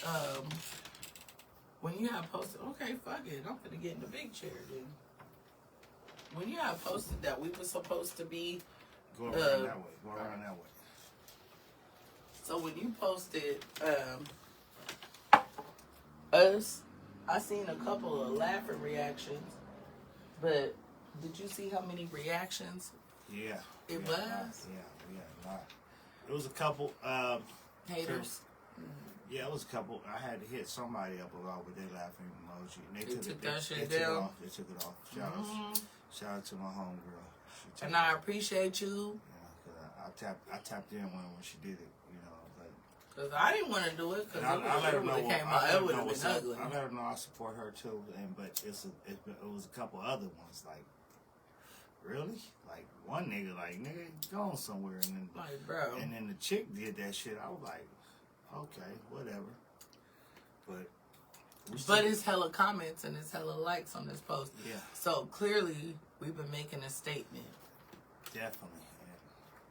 um, when you have posted, okay, fuck it, I'm gonna get in the big chair, dude. When you have posted that we were supposed to be, go around that way. Go around that way. So when you posted us, I seen a couple of laughing reactions, but did you see how many reactions? Yeah. It was? Yeah, a lot. It was a couple. Haters? Yeah, it was a couple. I had to hit somebody up about with their laughing emoji. And They took that shit They took it down? off. They took it off. Shout out to my homegirl. And I appreciate you. Yeah, cause I tapped in when she did it. You know, like. Cause I didn't want to do it. Cause I let her know. It would have been ugly. I let her know I support her too. But it was a couple other ones like. Really? Like one nigga, like nigga, going somewhere, and then like, bro. And then the chick did that shit. I was like, okay, whatever. But it's hella comments and it's hella likes on this post. Yeah. So clearly we've been making a statement. Definitely.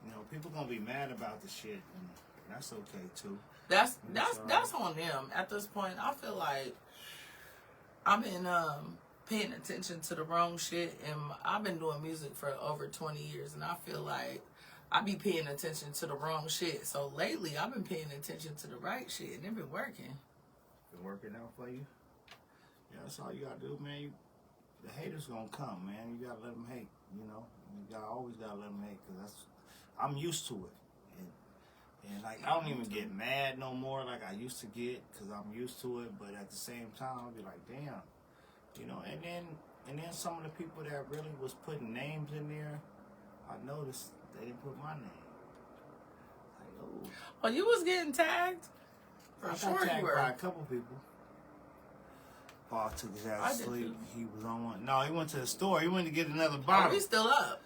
And, people gonna be mad about the shit, and that's okay too. That's on them. At this point, I feel like I've been paying attention to the wrong shit, and I've been doing music for over 20 years, and I feel like I be paying attention to the wrong shit. So lately, I've been paying attention to the right shit, and it been working. Been working out for you? Yeah, that's all you gotta do, man. The haters gonna come, man. You gotta let them hate, You always gotta let them hate, because I'm used to it. And like, I don't even get mad no more like I used to get, because I'm used to it. But at the same time, I'll be like, damn. And then some of the people that really was putting names in there, I noticed they didn't put my name. Like, oh. Well, you was getting tagged? I got tagged by a couple people. Paul took his ass to sleep. He was on one. No, he went to the store. He went to get another bottle. Oh, we still up.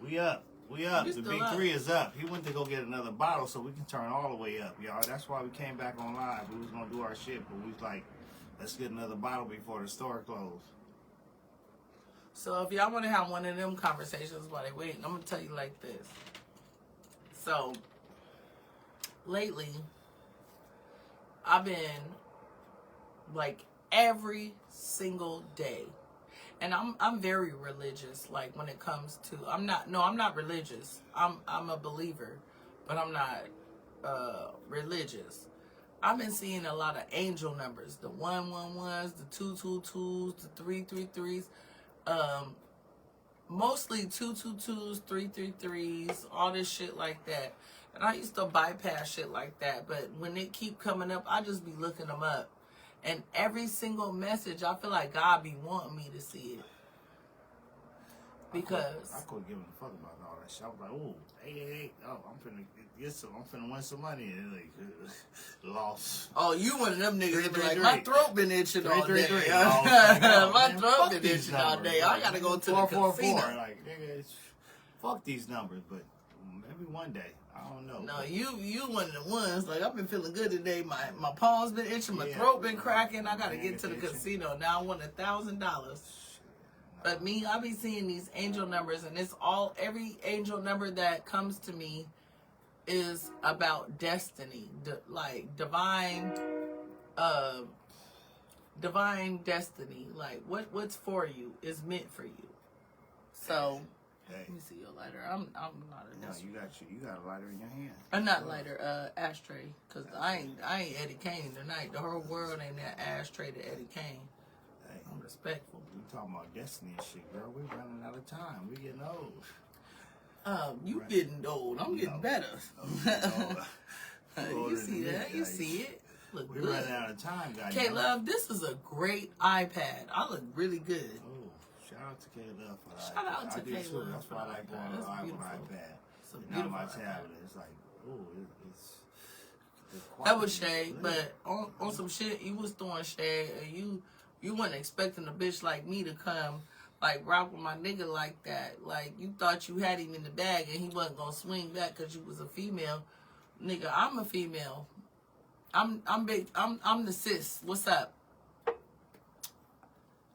We up. The big three is up. He went to go get another bottle so we can turn all the way up, y'all. That's why we came back on live. We was going to do our shit, but we was like, let's get another bottle before the store closed. So if y'all want to have one of them conversations while they waiting, I'm going to tell you like this. So, lately, I've been, like, every single day. And I'm very religious, like, when it comes to, I'm not religious. I'm a believer, but I'm not religious. I've been seeing a lot of angel numbers, the 111s, the 222s, the 333s, mostly 222s, 333s, all this shit like that. And I used to bypass shit like that, but when it keep coming up, I just be looking them up. And every single message, I feel like God be wanting me to see it. Because I couldn't give a fuck about all that shit. I was like, oh, hey, oh, I'm finna win some money. And like, lost. Oh, you one of them niggas that be like, my throat been itching all day. My throat been itching all day. I gotta go to the casino. Like, nigga, fuck these numbers, but maybe one day. I don't know. No, you one of the ones. Like, I've been feeling good today. My palms been itching. My throat been cracking. I gotta get to the casino. Now I want $1,000. But me, I be seeing these angel numbers, and it's every angel number that comes to me is about destiny, like divine destiny. Like what's for you is meant for you. So. Hey. Let me see your lighter. I'm not a No, you got a lighter in your hand. I'm not lighter, ashtray. Cause I ain't Eddie Kane tonight. The whole world ain't that ashtray to Eddie Kane. Hey, I'm respectful. We talking about destiny and shit, girl. We running out of time. We getting old. You getting old. I'm getting better. You see that? You see it? Look we good. running out of time, guys. K-Love, this is a great iPad. I look really good. Shout out to K-Love for that. Shout out to K-Love. That's why I like going live on iPad. It's a Not beautiful my iPad. tablet. It's like, it's That was shade, but on some shit, you was throwing shade, and you wasn't expecting a bitch like me to come, like, rock with my nigga like that. Like, you thought you had him in the bag, and he wasn't gonna swing back because you was a female. Nigga, I'm a female. I'm big. I'm the sis. What's up?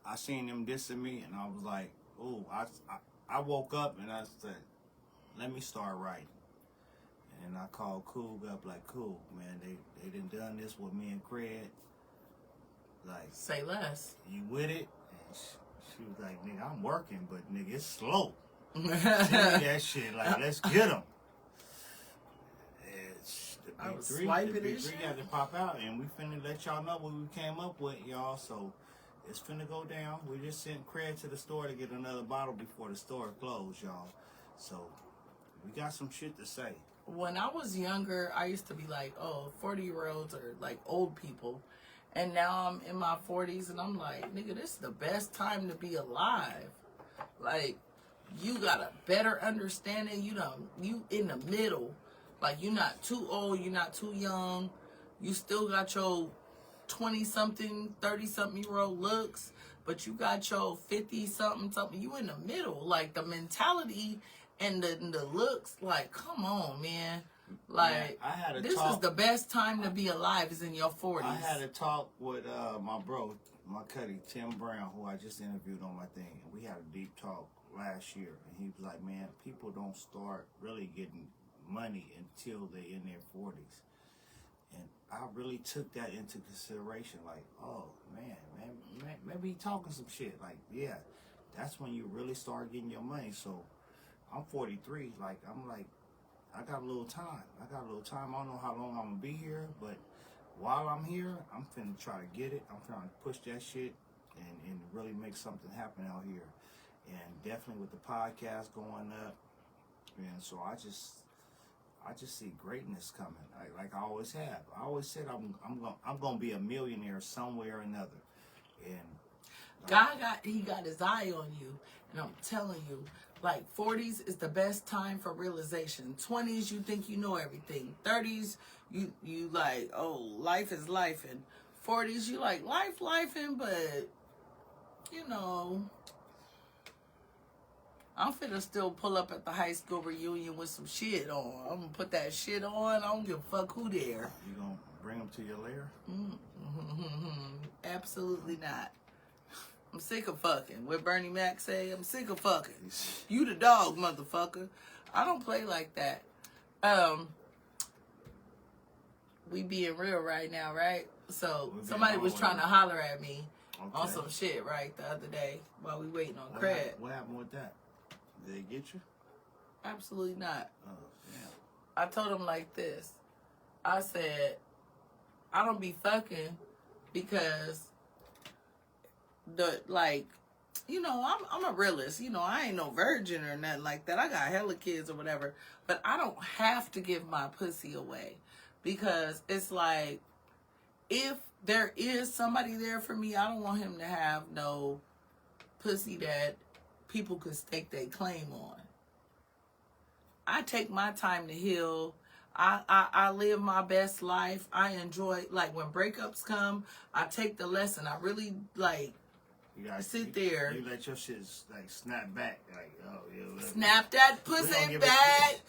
I seen them dissing me, and I was like, oh, I woke up and I said, let me start writing. And I called Coog up like, Coog, man, they done this with me and Craig. Like, say less. You with it? And she was like, nigga, I'm working, but nigga, it's slow. Send me that shit. Like, let's get them. I was swiping the big this three shit. got to pop out, and we finna let y'all know what we came up with, y'all. So it's finna go down. We just sent Craig to the store to get another bottle before the store closed, y'all. So we got some shit to say. When I was younger, I used to be like, oh, 40-year-olds are like old people. And now I'm in my 40s, and I'm like, nigga, this is the best time to be alive. Like, you got a better understanding. You in the middle. Like, you're not too old, you're not too young. You still got your 20-something, 30-something-year-old looks, but you got your 50-something. You in the middle. Like, the mentality and the looks, like, come on, man. Like, I had this is the best time to be alive is in your 40s. I had a talk with my bro, my cuddy, Tim Brown, who I just interviewed on my thing. And we had a deep talk last year. And he was like, man, people don't start really getting money until they're in their 40s. And I really took that into consideration. Like, oh, man, maybe he talking some shit. Like, yeah, that's when you really start getting your money. So I'm 43. Like, I'm like, I got a little time. I don't know how long I'm going to be here, but while I'm here, I'm finna try to get it. I'm trying to push that shit and really make something happen out here. And definitely with the podcast going up. And so I just see greatness coming. Like I always have. I always said I'm gonna be a millionaire somewhere or another. And God got his eye on you, and I'm telling you, like 40s is the best time for realization. 20s, you think you know everything. 30s, you like, oh, life is life, and 40s, you like lifing, but you know, I'm finna still pull up at the high school reunion with some shit on. I'm gonna put that shit on. I don't give a fuck who there. You gonna bring them to your lair? Absolutely not. I'm sick of fucking. What Bernie Mac say? I'm sick of fucking. You the dog, motherfucker. I don't play like that. We being real right now, right? So somebody was trying to holler at me on some shit, right, the other day while we waiting on Craig. What happened with that? Did they get you? Absolutely not. Oh, yeah. I told him like this. I said, I don't be fucking because I'm a realist. I ain't no virgin or nothing like that. I got hella kids or whatever. But I don't have to give my pussy away. Because it's like, if there is somebody there for me, I don't want him to have no pussy that people could stake their claim on. I take my time to heal. I live my best life. I enjoy, like, when breakups come, I take the lesson. I really, like, sit there. You let your shit, like, snap back. Like, oh, yeah. Snap that pussy back.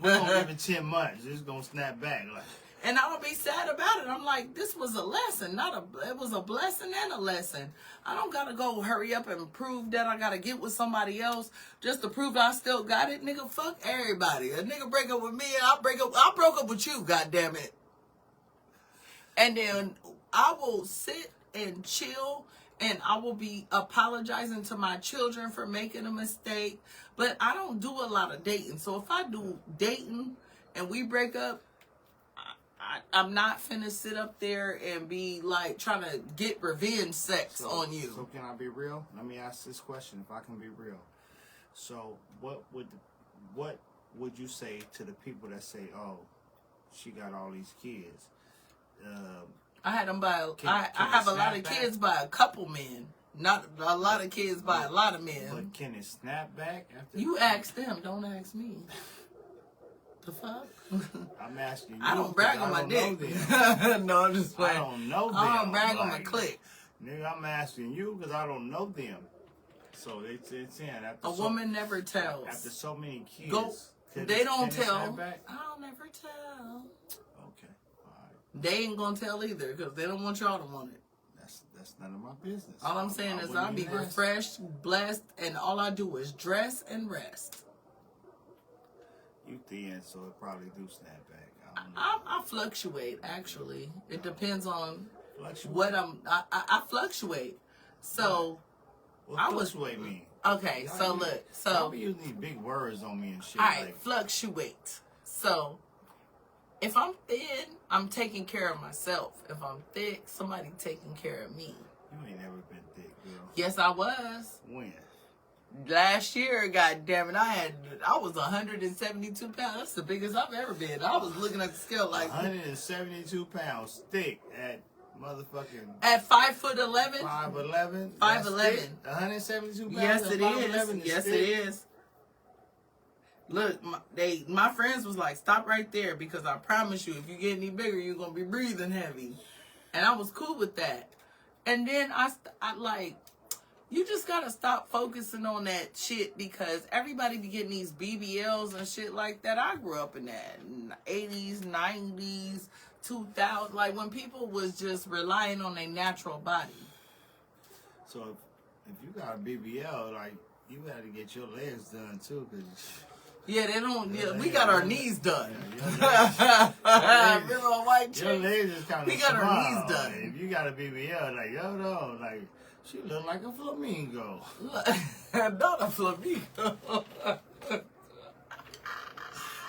We're going to give it 10 months. It's going to snap back. Like. And I would be sad about it. I'm like, this was a lesson, it was a blessing and a lesson. I don't gotta go hurry up and prove that I gotta get with somebody else just to prove I still got it. Nigga, fuck everybody. A nigga break up with me and I broke up with you, goddammit. And then I will sit and chill and I will be apologizing to my children for making a mistake. But I don't do a lot of dating. So if I do dating and we break up, I'm not finna sit up there and be like trying to get revenge sex on you. So can I be real? Let me ask this question, if I can be real. So what would you say to the people that say, "Oh, she got all these kids"? I had them by. I have a lot of kids by a couple men. Not a lot of kids by a lot of men. But can it snap back after? You ask them. Don't ask me. The fuck? I'm asking you. I don't brag on my dick. No, I'm just playing. I don't know them. I don't brag on my clique. Nigga, I'm asking you because I don't know them. So it's in. A woman never tells. After so many kids. They don't tell. I'll never tell. Okay. All right. They ain't gonna tell either because they don't want y'all to want it. That's none of my business. All I'm saying is I'll be refreshed, blessed, and all I do is dress and rest. You thin, so it probably do snap back. I don't know. I fluctuate, actually. It depends on Fluctuate? what I fluctuate. So, What I was- fluctuate mean? okay, Y'all so use- look. Y'all So, be using these big words on me and shit. all right, Like, fluctuate. So, if I'm thin, I'm taking care of myself. If I'm thick, somebody taking care of me. you ain't never been thick, girl. Yes, I was. When? Last year, God damn it, I was 172 pounds. That's the biggest I've ever been. I was looking at the scale like 172 pounds, thick at motherfucking at 5'11". 5'11". 5'11". 172 pounds. Yes, at it 5'11" is. Yes, thick? it is. Look, my friends was like, stop right there because I promise you, if you get any bigger, you're gonna be breathing heavy, and I was cool with that. And then I like, you just gotta stop focusing on that shit because everybody be getting these BBLs and shit like that. I grew up in that 80s, 90s, 2000, like when people was just relying on their natural body. So if you got a BBL, like you got to get your legs done too, cause Yeah, they don't. Yeah, we Yeah, got our yeah. knees done. Yeah, your Remember on white your chick? legs is kind of We got our small. knees done. If you got a BBL, like yo, no, like she look like a flamingo. Not a flamingo.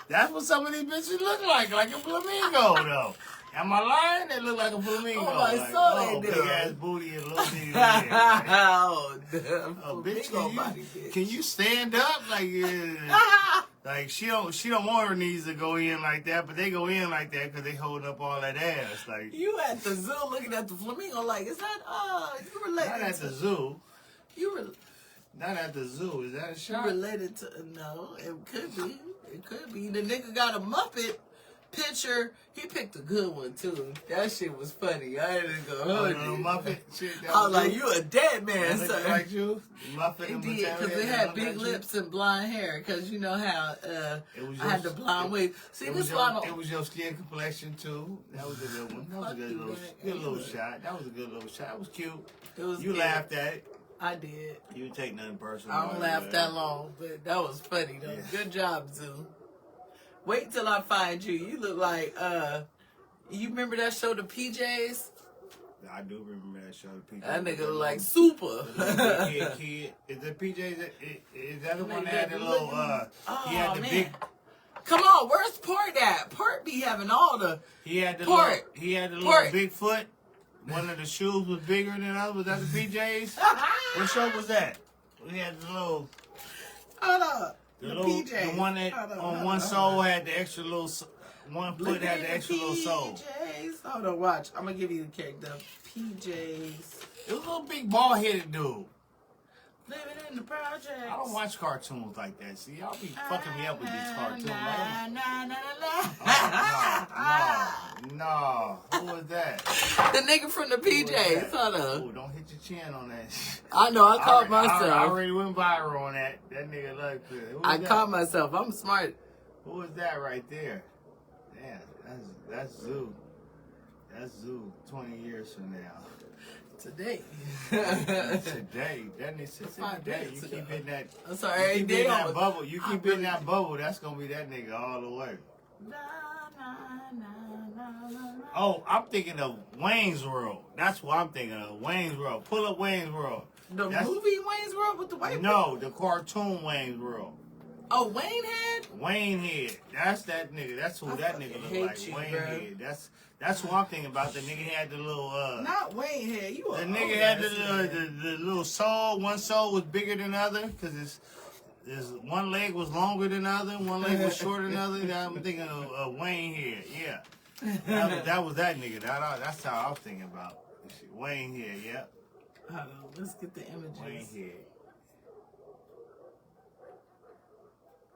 That's what some of these bitches look like a flamingo though. Am I lying? They look like a flamingo. Oh, my like, soul, they big do. ass booty and little bitty legs. Like, Oh, damn. oh, bitch, Flamingo body, can you stand up? Like, like she don't want her knees to go in like that, but they go in like that because they holding up all that ass. Like, You at the zoo looking at the flamingo like, is that, you related not at to, the zoo. you, re, Not at the zoo. Is that a you shot? related to, no, it could be. It could be. The nigga got a Muppet picture. He picked a good one, too. That shit was funny. I didn't go, Oh, oh, no, Muppet shit. That I was like, you. you a dead man, That son. look like you? Muppet It and did, Mattel because it head had look big like you? lips and blonde hair. Because you know how It was I had the your- blonde wig. See, It this was, why I your, don't. it was your skin complexion too. That was a good one. That was a Fuck good you, little, man. good little shot. That was a good little shot. It was cute. It was You cute. laughed at it. I did. You didn't take nothing personal. I don't laugh that long, but that was funny though. Yeah. Good job, Zoo. Wait till I find you. You look like you remember that show, The PJs? I do remember that show. The PJ. That nigga look like super. Kid. Is the PJs? Is that the one that had the Nigga little? Oh, He had the man. big. Come on, where's Port at? Port be having all the. He had the Port. little. He had the little Port. big foot. One of the shoes was bigger than the other. Was that the PJs? What show was that? We had the little. Hold up. The, The little, PJs. the one that Hold on one sole had the extra little, one foot Look had at the extra little sole. PJs. Hold on, watch. I'm gonna give you the character. PJs. It was a little big bald headed dude. Living in the projects. I don't watch cartoons like that. See, y'all be fucking me up with these cartoons. Na, na, na, na, na. Oh, no. Who was that? The nigga from the PJs. Hold Oh, on. don't hit your chin on that. I know. I caught I myself. already went viral on that. That nigga looked good. Who was I that? caught myself. I'm smart. Who was that right there? Damn, that's Zoo. That's Zoo 20 years from now. Today. Today, that nigga said 5 today. minutes You ago. keep hitting that. I'm sorry. You Every keep day hitting on that bubble. You I keep really- hitting that bubble. That's gonna be that nigga all the way. Na, na, na, na, na, na. Oh, I'm thinking of Wayne's World. That's what I'm thinking of. Wayne's World. Pull up Wayne's World. The That's- movie Wayne's World with the white No, the cartoon Wayne's World. Oh, Wayne had? Wayne Head. That's that nigga. That's who I that fucking nigga hate look like. you, Wayne bro. Head. That's who I'm thinking about. The nigga had the little Not Wayne had. You the a nigga old had ass the little sole. One sole was bigger than the other because his one leg was longer than the other. One leg was shorter than the other. Now I'm thinking of Wayne Head. Yeah, that was that nigga. That's how I was thinking about Wayne Head. Yeah, Hold on, let's get the images. Wayne Head.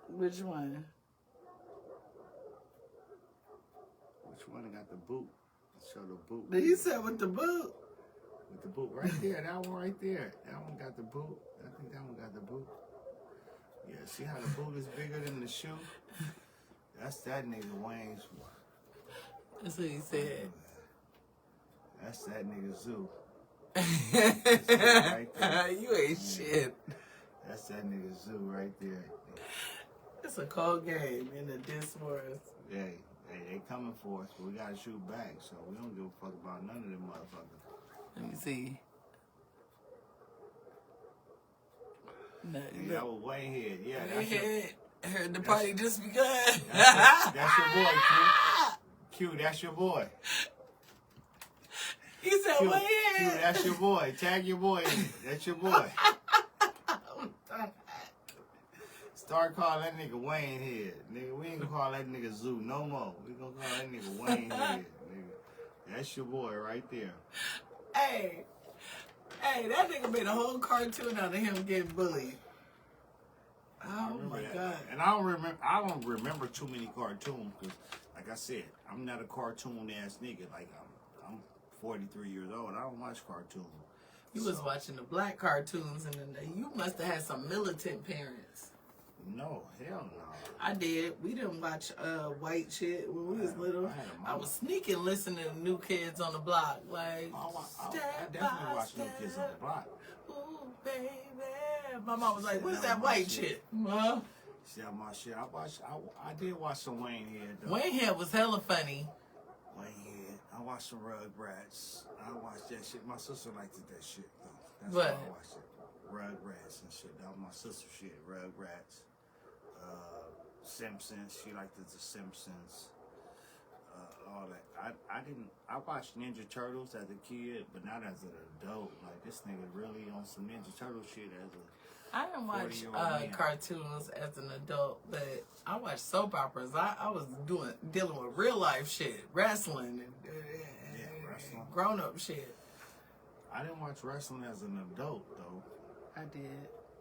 Which one? Which one got the boot? Show the boot. You said with the boot. With the boot right there. That one right there. That one got the boot. I think that one got the boot. Yeah, see how the boot is bigger than the shoe? That's that nigga Wayne's. That's what he said. That's that nigga Zoo. You ain't shit. That's that nigga Zoo right there. It's a cold game in the diss wars. Hey, they coming for us, but we gotta shoot back. So we don't give a fuck about none of them motherfuckers. Let me see. No, Yeah, that was Wayne Head. Yeah, that's your, heard the party just begun. that's your boy, Q. Q, that's your boy. He said, Q, Wayne Q, Head. that's your boy. Tag your boy in it. That's your boy. Start calling that nigga Wayne Head. Nigga, we ain't gonna call that nigga Zoo no more. We gonna call that nigga Wayne Head, nigga. That's your boy right there. Hey, that nigga made a whole cartoon out of him getting bullied. Oh my that. God. And I don't remember too many cartoons because, like I said, I'm not a cartoon ass nigga. Like I'm 43 years old. I don't watch cartoons. You was watching the black cartoons, and then you must have had some militant parents. No, hell no. I did. We didn't watch white shit when we was little. I was sneaking listening to New Kids on the Block. Like, I definitely watched New Kids on the Block. Ooh, baby. My mom was like, what's that white shit? Huh? See how my shit. I did watch some Wayne Head though. Wayne Head was hella funny. Wayne Head. I watched some Rugrats. I watched that shit. My sister liked that shit though. That's why I watched it. Rugrats and shit. That was my sister's shit. Rugrats. Simpsons. She liked the Simpsons. All that. I watched Ninja Turtles as a kid, but not as an adult. Like, this nigga really on some Ninja Turtle shit as a I didn't watch cartoons as an adult, but I watched soap operas. I was dealing with real life shit, wrestling and wrestling. grown up shit. I didn't watch wrestling as an adult though. I did.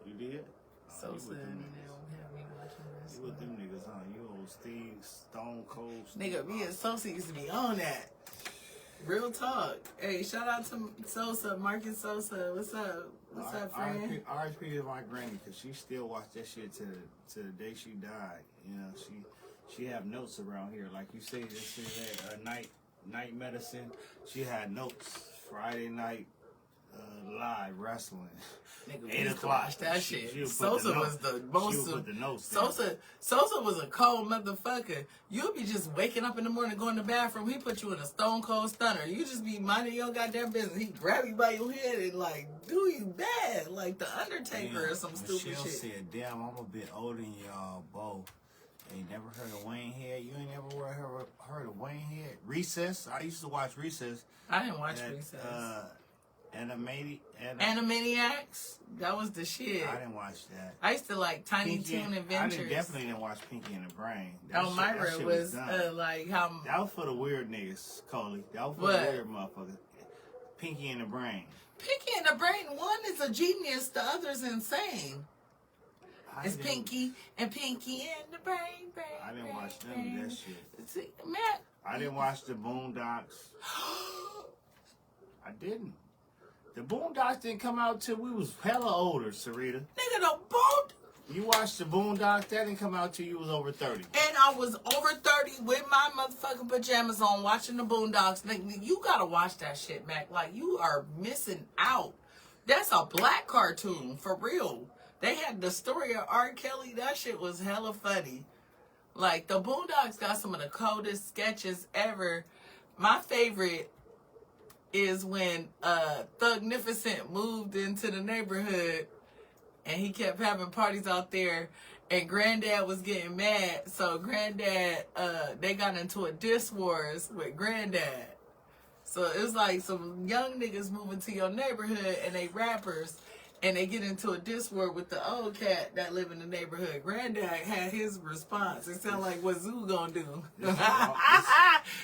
You did? So you sad with they them don't have me watching niggas. You with wrestling. them niggas, huh? You old Steve, Stone Cold. Nigga, me and Sosa used to be on that. Real talk. Hey, shout out to Sosa, Marcus Sosa. What's up? What's up, friend? RIP to my granny, because she still watched that shit to the day she died. You know, she have notes around here. Like you say, she had night medicine. She had notes. Friday night live wrestling. Nigga, we 8 used to o'clock. watch that shit. She'll put Sosa the note- was the most. she'll put the notes down. Sosa was a cold motherfucker. You'll be just waking up in the morning, going to the bathroom. He put you in a stone cold stunner. You just be minding your goddamn business. He grab you by your head and like do you bad, like the Undertaker or some stupid Michelle shit. said, "Damn, I'm a bit older than y'all both. Ain't never heard of Wayne Head. You ain't never heard of Wayne Head. Recess. I used to watch Recess. I didn't watch That, Recess. Animaniacs, that was the shit. I didn't watch that. I used to like Tiny Pinky Toon I Adventures. definitely didn't watch Pinky and the Brain. That Elmira shit was done. like how. That was for the weird niggas, Coley. That was for What? the weird motherfuckers. Pinky and the Brain. Pinky and the Brain, one is a genius, the other's insane. It's Pinky and the Brain. I didn't watch none of that shit. See, Matt. I didn't watch the Boondocks. I didn't. The Boondocks didn't come out till we was hella older, Sarita. Nigga, the boat. You watched the Boondocks, that didn't come out till you was over 30. And I was over 30 with my motherfucking pajamas on watching the Boondocks. Nigga, you gotta watch that shit, Mac. Like, you are missing out. That's a black cartoon, for real. They had the story of R. Kelly. That shit was hella funny. Like, the Boondocks got some of the coldest sketches ever. My favorite is when Thugnificent moved into the neighborhood and he kept having parties out there and Granddad was getting mad. So Granddad, they got into a diss wars with Granddad. So it was like some young niggas moving to your neighborhood and they rappers and they get into a diss war with the old cat that live in the neighborhood. Granddad had his response. It sound like what Zoo gonna do.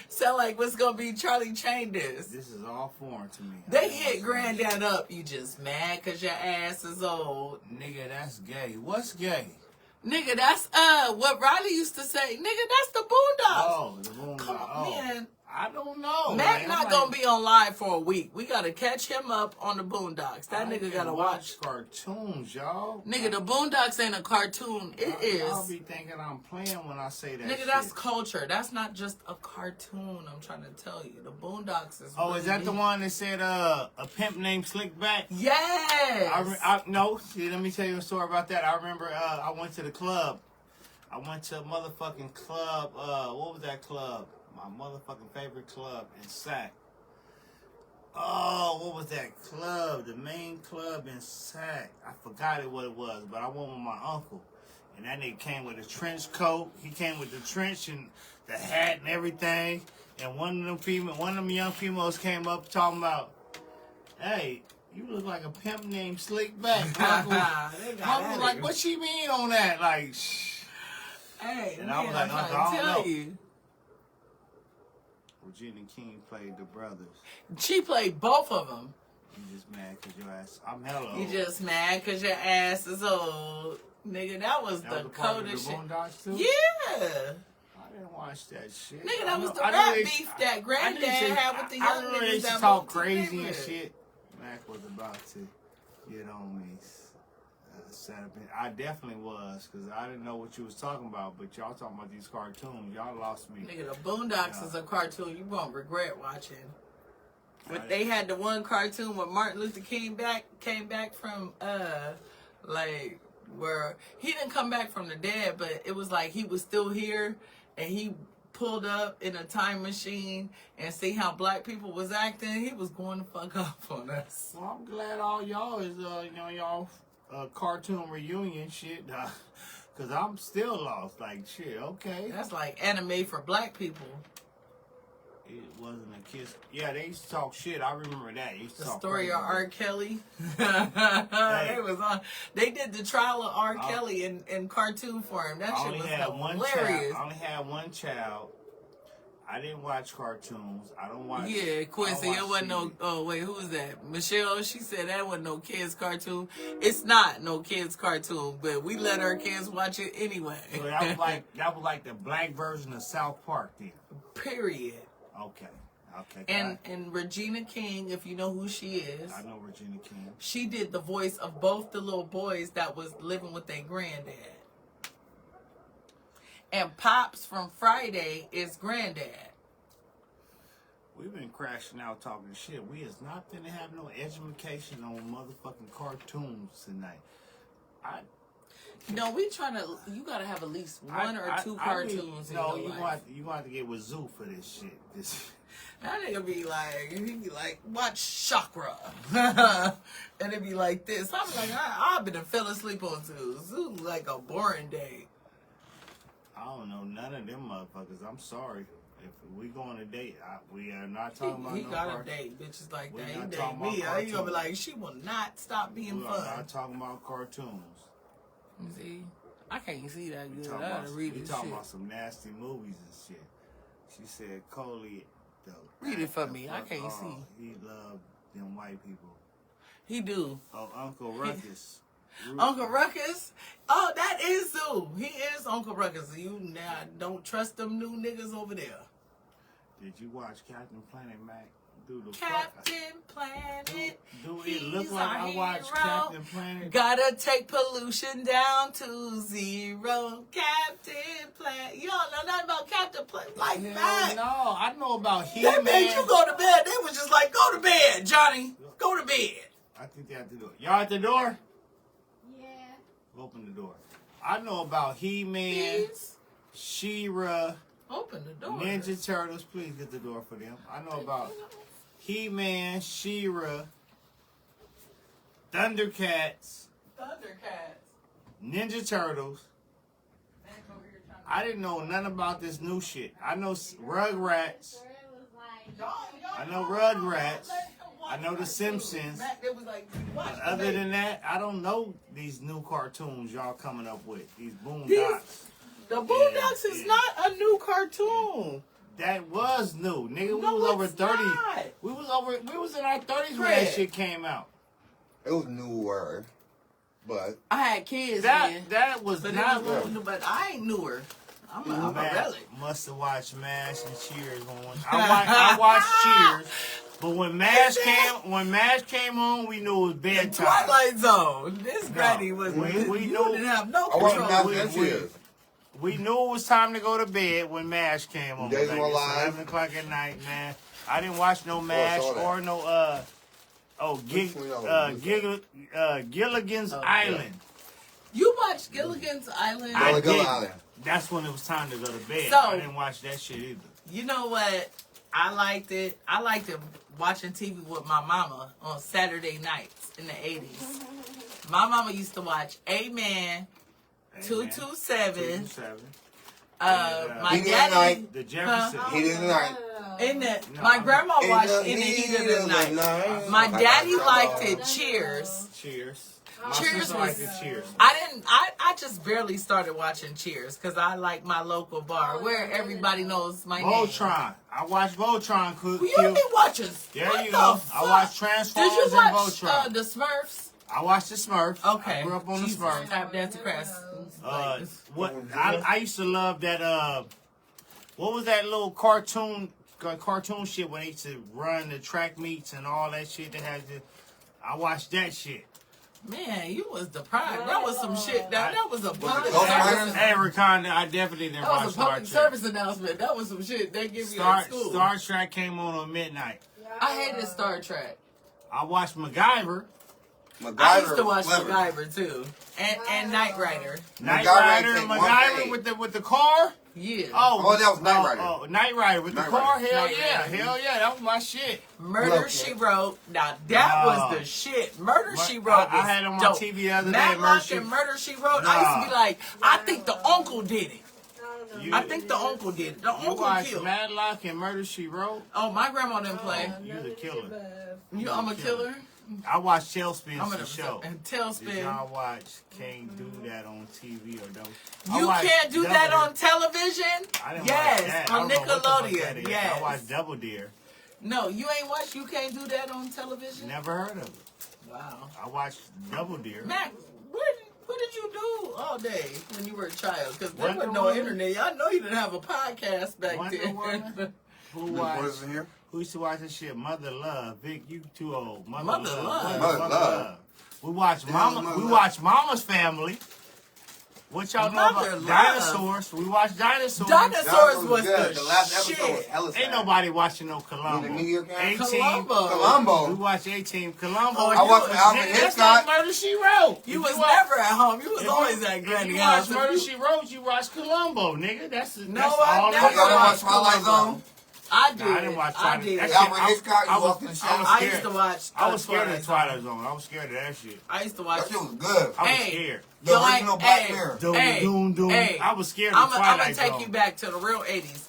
Sound like what's gonna be Charlie Chain diss. This is all foreign to me. They hit Granddad up. You just mad cause your ass is old. Nigga, that's gay. What's gay? Nigga, that's what Riley used to say. Nigga, that's the Boondocks. Oh, the Boondocks. Come on, man. I don't know. Mac man. not I'm gonna like, be on live for a week. We gotta catch him up on the Boondocks. That nigga can gotta watch. cartoons, y'all. Nigga, the Boondocks ain't a cartoon. It Y'all is. be thinking I'm playing when I say that. Nigga, shit. that's culture. That's not just a cartoon. I'm trying to tell you. The Boondocks is. Oh, really is that the deep. one that said a pimp named Slickback? Yes. No. See, let me tell you a story about that. I remember I went to the club. I went to a motherfucking club. What was that club? My motherfucking favorite club in Sac. Oh, what was that club? The main club in Sac. I forgot what it was, but I went with my uncle. And that nigga came with a trench coat. He came with the trench and the hat and everything. And one of them young females came up talking about, hey, you look like a pimp named Slickback. I was like, what she mean on that? Like, shh. Hey, and I was like, I'm I trying to don't tell know. you. Regina King played the brothers. She played both of them. You just mad because your ass, I'm hella old. You just mad because your ass is old. Nigga, that was the coldest shit. Boondocks too? Yeah. I didn't watch that shit. Nigga, that was the rap beef that Granddad had with the young I remember they niggas used to that talk moved to the crazy and neighborhood. shit. Mac was about to get on me. Set up I definitely was, because I didn't know what you was talking about, but y'all talking about these cartoons. Y'all lost me. Nigga, the Boondocks is a cartoon you won't regret watching. But they had the one cartoon where Martin Luther King came back from like where he didn't come back from the dead, but it was like he was still here and he pulled up in a time machine and see how black people was acting. He was going to fuck off on us. Well, I'm glad all y'all is y'all cartoon reunion shit, cause I'm still lost. Like shit, okay. That's like anime for black people. It wasn't a kiss. Yeah, they used to talk shit. I remember that. They used to The talk story crazy. of R. Kelly. Hey. They was on. They did the trial of R. Kelly in cartoon form. That I shit only was had one child. hilarious. I only had one child. I didn't watch cartoons. I don't watch. Yeah, Quincy, it wasn't no. Oh wait, who was that? Michelle. She said that wasn't no kids cartoon. It's not no kids cartoon, but we let our kids watch it anyway. So that was like the black version of South Park then. Period. Okay. And Regina King, if you know who she is, I know Regina King. she did the voice of both the little boys that was living with their granddad. And Pops from Friday is granddad. We've been crashing out talking shit. We is not gonna have no education on motherfucking cartoons tonight. No, we trying to. You gotta have at least one or two cartoons in your life. You gonna have to get with Zoo for this shit. That nigga be like, he be like, watch Chakra, and it be like this. I'm like, I've been fell asleep on Zoo. Zoo like a boring day. I don't know none of them motherfuckers. I'm sorry. If we go on a date, we are not talking about He no got cartoons. a date, bitches like We that. He not date talking me. about He gonna be cartoons. like, she will not stop being We are fun. not talking about cartoons. You see, I can't see that We good. talking I gotta about, read we this talking shit. about some nasty movies and shit. She said, Coley, though. Read it for me. I can't see. He loved them white people. He do. Oh, Uncle Ruckus. Uncle Ruckus? Oh, that is Zoo. He is Uncle Ruckus. You now don't trust them new niggas over there. Did you watch Captain Planet, Mac? Dude, the Captain Planet. Do it he's look like our I watched hero. Captain Planet? Gotta take pollution down to zero. Captain Planet. You don't know nothing about Captain Planet like Hell that. no, I know about They He-Man. made you go to bed. They was just like, go to bed, Johnny. Go to bed. I think they have to do it. Y'all at the door? Yeah. Open the door. I know about He-Man, Please She-Ra, open the door. Ninja Turtles. Please get the door for them. I know about He-Man, She-Ra, Thundercats, Thundercats. Ninja Turtles. I didn't know nothing about this new shit. I know Rugrats. I know Rugrats. I know The Simpsons. But other than that, I don't know these new cartoons y'all coming up with. These Boondocks. The Boondocks is Yeah. not a new cartoon. That was new, nigga. We No, was over it's 30. not. We was in our 30s when Fred. that shit came out. It was newer, but I had kids then. That was But, not but I ain't newer. I'm a relic. Must have watched MASH and Cheers on. I watched Cheers, but when MASH came on, we knew it was bedtime. Twilight Zone. This No, granny was. we you know- didn't have no I wasn't control. watching that shit. We knew it was time to go to bed when MASH came on. Days of Our It's Lives. 11 o'clock at night, man. I didn't watch no MASH saw that. or no Gilligan's Oh, Island. You watched Gilligan's Island? I Gullah did. Island. That's when it was time to go to bed. So- I didn't watch that shit either. You know what? I liked it. I liked it watching TV with my mama on Saturday nights in the 80s. My mama used to watch Amen, 227. 227. My Heat of the daddy, Night. The Jefferson. Heat of the Night. in the, No, my I'm- grandma In watched the In the Heat of heat the of the Night. night. My Oh, daddy God. liked it. Cheers. Cheers. My Cheers sister liked was- the Cheers. I just barely started watching Cheers because I like my local bar where everybody knows my name. Voltron. I watched Voltron cook. You be watching. There what you the go. fuck? I watched Transformers Did you and watch Voltron. the Smurfs? I watched the Smurfs. Okay. I grew up on Jesus. the Smurfs. Tap dance across. What I used to love that what was that little cartoon shit when they used to run the track meets and all that shit that had to I watched that shit. Man, you was deprived. That was some shit. That was a public Ghost Riders? service. Hey Rakonda, I definitely didn't That watch was a Star public Trek. service announcement. That was some shit they give you at school. Star Trek came on midnight. I hated Star Trek. I watched MacGyver. I used to was watch clever. MacGyver too, and Knight Rider. Knight MacGyver Rider, take one MacGyver page. with the car. Yeah. Oh, that was Knight Rider. Oh, Knight Rider with Knight the car. Rider. Hell Knight yeah, Rider. hell yeah, that was my shit. Murder Look, She yeah. Wrote. Now that was No. the shit. Murder She I Wrote. had was it on my dope. TV the other day, Matlock and Murder She Wrote. I used to be like, I think the uncle did it. You, I think the uncle did it. The you uncle watched killed. Matlock and Murder She Wrote. Oh, my grandma didn't play. You the killer. I'm a killer. I watched Tailspin I'm the gonna show. and Did Tailspin. y'all watch Can't Do That on TV or don't? You can't do that on television? I didn't Yes, watch that. on I don't know what the fuck that Nickelodeon. is. Yes. I watched Double Dare. No, you ain't watched You Can't Do That on television? Never heard of it. Wow. I watched Double Dare. Mac, what did you do all day when you were a child? Because there Wonder was no Woman. internet. I know you didn't have a podcast back Wonder then. Woman. Who What is watched? in here? Who used to watch this shit? Mother Love. Vic, you too old. Mother Mother Love. Love. Mother Mother Love. We watched Yeah, Mama. Mother We Love. watched Mama's Family. What y'all know Mother about Love. dinosaurs? We watched dinosaurs. Dinosaurs was good. the The last episode was shit. hella sad. Ain't nobody watching no In Columbo. the media account? A-Team. Columbo. We Columbo. watched A-Team. Columbo. Oh, I watched you- Alvin Nigga, that's Hitchcock. like Murder, She Wrote. You If was watch- never at home. You was if always you- at if Granny you house. watch Murder, She Wrote, you watch Columbo, nigga. That's No, that's I all never it Y'all is. watch Twilight Zone? I did. Nah, I didn't watch I Twilight. did. That shit- Alvin Hitchcock, you I was- walked in the I shower. was I scared. used to watch. I was scared of Twilight Twilight Zone. I was scared of that shit. I used to watch. That shit was good. I was Hey. scared. The Yo, original Black Mirror. Doom, Hey, doom, doom. hey. I was scared I'm of gonna Twilight take Zone. you back to the real 80s.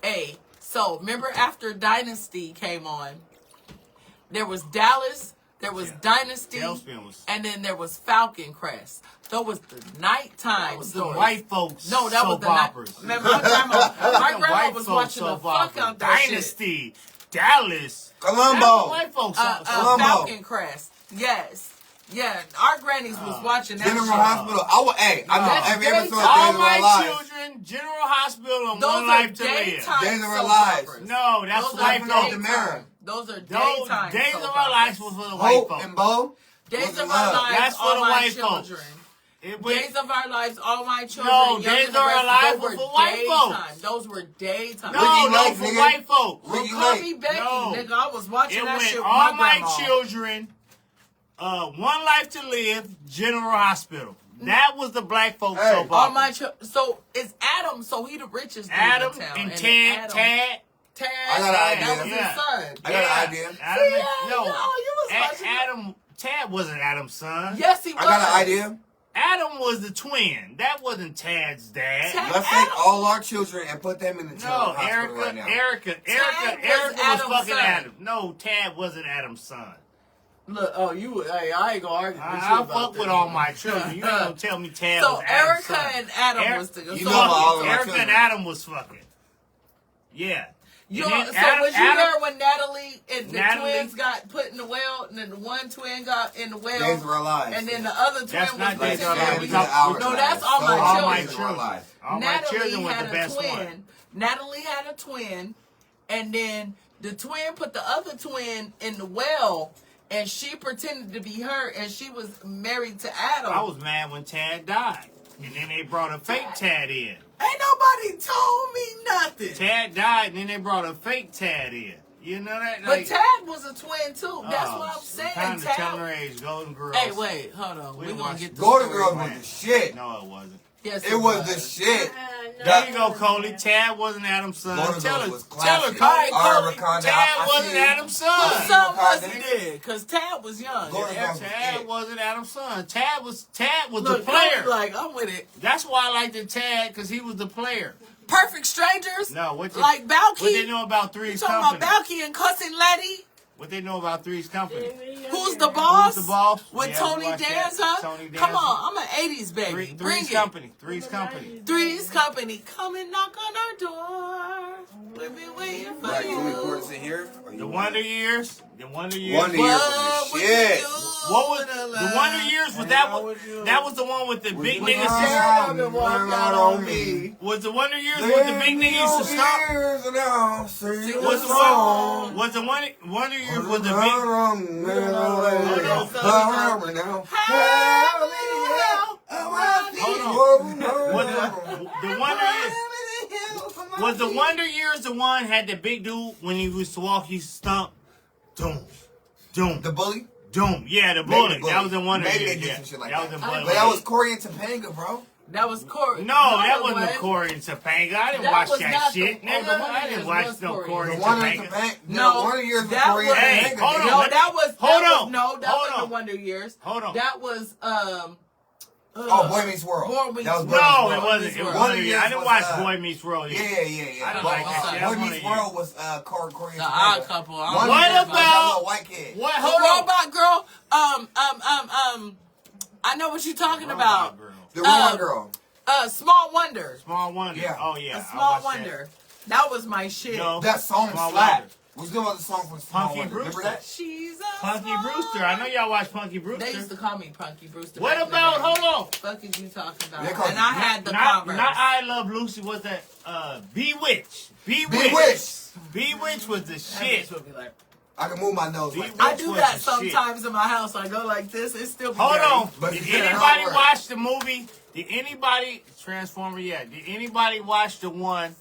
Hey, so remember after Dynasty came on, there was Dallas, there was Yeah. Dynasty, Tailspin was. and then there was Falcon Crest. That was the nighttime That was the stories. white folks. No, that was soap the night. operas. Man, my grandma White was folks watching the soap fuck operas. out that shit. Dynasty, Dallas. That's the Columbo. white folks. Columbo. Falcon Crest. Yes. Yeah, our grannies was watching that General shit. Hospital. I know That's every episode of daytime. All Days of Our my Lives. children, General Hospital, and Those One are Life to Live. daytime Days of Our soap Lives. operas. No, that's Those white are Life folks. the Mirror. Those are Those daytime Days soap of Our Lives operas. was for the white Hope folks. and Bo. Days was of in Our love. Lives, That's for all the my white folks. children. It went- Days of Our Lives, all my children. No, Young Days and of Our Restless, Lives those were were for white daytime. folks. Those were daytime. No, Ricky no, Lake, for nigga. white folks. Well, Ricky call Lake. me Becky, No. nigga. I was watching It that went shit with All my My grandma. Children, One Life to Live, General Hospital. That was the black folks Hey. soap All opera. my so it's Adam. So he the richest dude Adam in town. and then Tad, Adam- Tad. Tad. I got an That idea. was his Yeah. son. I got an idea. Adam, See, no, you was watching Adam. Tad wasn't Adam's son. Yes, he was. I got an idea. Adam was the twin. That wasn't Tad's dad. Tad- Let's Adam- take all our children and put them in the No, children's hospital right now. Erica was was Adam's fucking son. Adam. No, Tad wasn't Adam's son. Look, hey, I ain't gonna argue with you I'll about fuck that. with all my children. You ain't gonna tell me Tad So was Adam's Erica son. and Adam Eric- was together. You So, know about all of my Erica children. and Adam was fucking. Yeah. you And know, then so Adam- was you Adam- there when Natalie and the Natalie- twins got put in the well, and then the one twin got in the well, Days of Our Lives. and then the other twin That's was not with Days the of Our Lives. baby? We talk- No, that's all my All my children. children. All my Natalie children was had the a best twin. one. Natalie had a twin, and then the twin put the other twin in the well, and she pretended to be her, and she was married to Adam. I was mad when Tad died. And then they brought a fake Tad in. Ain't nobody told me nothing. Tad died, and then they brought a fake Tad in. You know that? But Tad was a twin too. That's oh, what I'm saying. Time to tell Tad. her age, Golden Girls. Hey, wait, hold on. We We're didn't gonna watch get the Golden story Girls right. was the shit. No, it wasn't. Yes, It was the shit. There you go, Coley. Tad wasn't Adam's son. Lord of Tell Those her, was tell her, classic. Coley. All right, Rakonda, Tad I wasn't see you. Adam's Whose son. son was Wakanda. it then? Because Tad was young. Lord of And Those Tad wasn't Adam's son. Tad was Look, the player. like, I'm with it. That's why I liked the Tad, because he was the player. Perfect Strangers? No, what you, Like Balky? what they know about You Three's talking Company? about Balky and Cousin Letty? What they know about Three's Company? Who's the boss? Who's the boss? With Yeah, Tony we watched that. Danza? Tony Danza. Come on, I'm an 80s baby. Bring Three's it. Company. Three's Company. Three's Company. Come and knock on our door. We'll be waiting for Like, you. you record this in here? Or you The want- Wonder Years. The Wonder Years. Wonder Years was the shit. What was the Wonder Years? Was that was the one with the big niggas? Run out on me. Was the Wonder Years with the big niggas used to stop? Years and I'll sing Was the the song. one? Was the Wonder Years with the big? The Wonder Years. Was the Wonder Years the one had the big dude when he used to walk? He stomp, doom, doom, The bully? doom. Yeah, the Maybe bully. the bully. That was the Wonder Maybe Years. they did Yeah, some shit like that was that. the bully. But that was Corey and Topanga, bro. That was Corey. No, that wasn't the Corey and Topanga. I didn't That watch was that not shit, the- nigga. the Wonder I didn't Years watch was no Corey. Corey The and one in Topanga. Topanga. No, Wonder Years was that Corey and was- Hey, Topanga. hold on. No, let me- that was hold that on. Was, no, that Hold was the on. Wonder Years. Hold on. That was Oh, Boy Meets World. Boy Meets That was World. Boy Meets No, World. it wasn't. It Wonder wasn't. Years I didn't was, watch Boy Meets World. Yeah. I didn't like that shit. Boy That's Meets Wonder World was Corey and The Topanga. Odd Couple. One What Years was about- that little white kid. What? The Hold on. Robot Girl. I know what you're talking about. Girl. The Robot Girl. Small Wonder. Small Wonder. Yeah. Oh yeah. A I Small watched Wonder. That was my shit. No. That song Small slapped. Wonder. What's good about the song from Small Punky Wonder? Remember Brewster. that? She's a Punky small- Brewster. I know y'all watch Punky Brewster. They used to call me Punky Brewster. What back in the about? day. Hold on. Fuck is you talking about? They call And you- I had the Not Converse. I Love Lucy. Was that Bewitched? Bewitched. Bewitched was the That shit. bitch would be like- I can move my nose like that. I Which do was that the sometimes in my house. I go like this. It still be Hold dirty. on. But Did yeah, anybody don't worry. watch the movie? Did anybody Transformer? Yeah. Did anybody watch the one?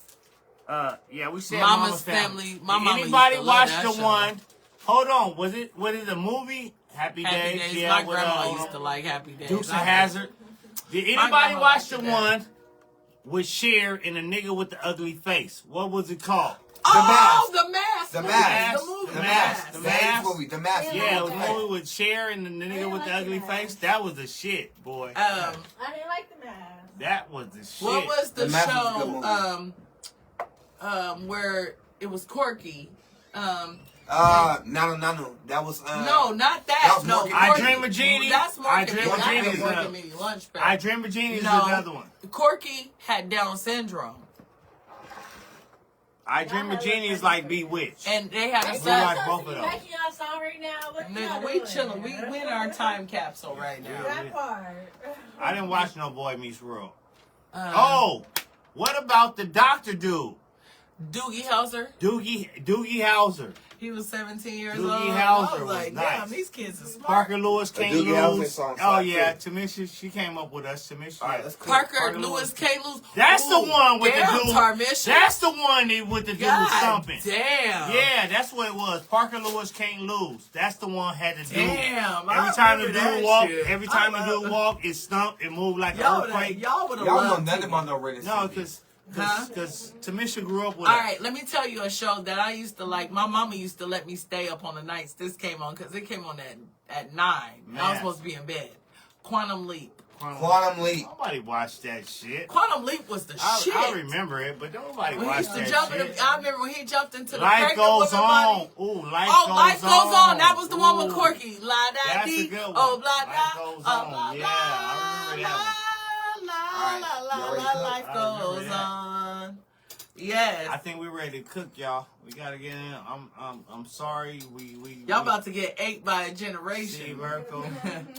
Yeah, we said Mama's Family. My Did mama anybody used to love watch that the show. one? Hold on. Was it a movie? Happy Happy Days. Days. Yeah. My with, grandma used to like Happy Days. Dukes of I- Hazzard. Did My anybody grandma watch the liked that. one with Cher and a nigga with the ugly face? What was it called? Oh, Mask. the Mask. The movie. Mask. The movie. The Mask. The The 80s Mask. movie. The Mask. Yeah, it was a Hey. movie with Cher and the nigga with the ugly face. That was the shit, boy. Um, I didn't like the mask. That was the shit. what was the The Mask was a good show? movie. Where it was Corky. No. That was No, not that. that was No, Morgan. I Corky. Dream of Jeannie. That's Morgan. I Dream Mini. of That Jeannie was is Morgan another- Mini Lunchback. I Dream of Jeannie is No. another one. Corky had Down syndrome, I Dream of Jeannie is like Bewitched. and they had a We son. watched both of those. Making y'all song right now. What Nigga, y'all we doing? chilling. We in our time capsule right now. That part. I didn't watch no Boy Meets World. Oh, What about the doctor dude? Doogie Howser. Doogie Howser. He was 17 years Doogie old. I Howser was was like, nice. damn, these kids are smart. Parker Lewis can't Doogie Howser lose. song Oh slapped yeah, too. Tamisha, she came up with us. Tamisha. All right, yeah. let's cool. Parker Lewis can't lose. That's the one with damn, the dude. Tarmisha. That's the one that with the dude God thumping. damn. Yeah, that's what it was. Parker Lewis can't lose. That's the one had to do. Damn. I Every time the remember that dude walk, shit. every time the I dude love- walk, it stumped, it moved like an Y'all earthquake. would have Y'all know loved nothing to. about no Reddit. No, CD. Huh? because Tamisha grew up with All us. right, let me tell you a show that I used to like. My mama used to let me stay up on the nights this came on because it came on at 9. I was Man. supposed to be in bed. Quantum Leap. Quantum Leap. Nobody watched that shit. Quantum Leap was the shit. I remember it, but nobody When he watched used to that jump shit. in the, I remember when he jumped into the Life pregnant goes woman on. body. Ooh, life Oh, goes Life Goes On. That was the one with Ooh. Corky. La da That's dee. a good one. Oh, blah Life da. Goes Oh, On. blah, Yeah, I remember that one. La la la Alright, la. y'all Life I remember goes that. on. Yes. I think we're ready to cook, y'all. We gotta get in. I'm sorry. We Y'all about to get ate by a Steve generation. Urkel.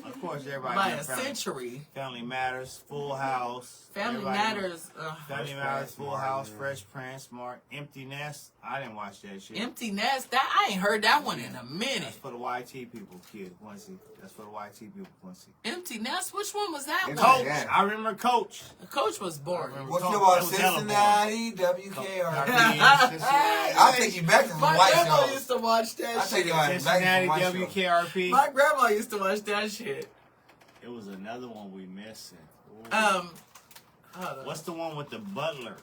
Of course, everybody. By know a family, century. Family Matters, Full House. Family Everybody know. Matters. Family Matters, Full House, Fresh Prince, Mark, Empty Nest. I didn't watch that shit. Empty Nest. That I ain't heard that one in a minute. That's for the YT people, kid, Quincy. That's for the YT people, Quincy. Empty Nest. Which one was that Empty one? Coach, Yeah. I remember Coach. The coach was boring. What's Coach, your about that was hella Cincinnati, WKR? Cincinnati, I'll take you back to some My white grandma shows. used to watch that I'll take shit. you back to some white shows. WKRP. My grandma used to watch that shit. It was another one we missing. Ooh. Hold on. What's the one with the butler?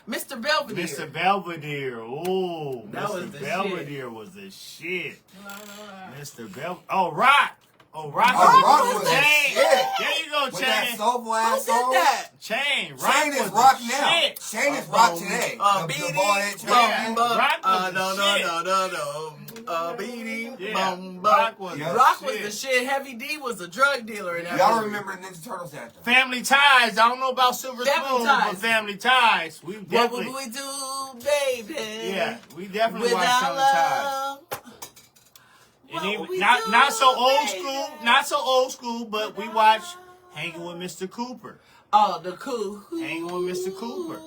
Mr. Belvedere. Mr. Belvedere. Oh, That was Mr. the Belvedere was the shit. No. Mr. Bel. Oh, Rock. Oh, Rock. Oh, Rock was the Chain. shit. There you go, With that Chain. soulful ass Who song. did that? Chain. Rock Shane is was rock the now. shit. Shane is rock today. The Beating, boy that Yeah. Chain. Rock was the shit. no. Beating, Yeah. bum, Rock bum. was Yeah. the Rock shit. was the shit. Heavy D was a drug dealer in that Y'all movie. remember the Ninja Turtles anthem? Family Ties. I don't know about Silver Family Spoon, Ties. but Family Ties. We What definitely. would we do, baby? Yeah, we definitely watched Without Family Ties. love. And What even, would we not do, not so old baby? school, not so old school, but we watched Hanging with Mr. Cooper. Oh, the cool. Hanging with Mr. Cooper.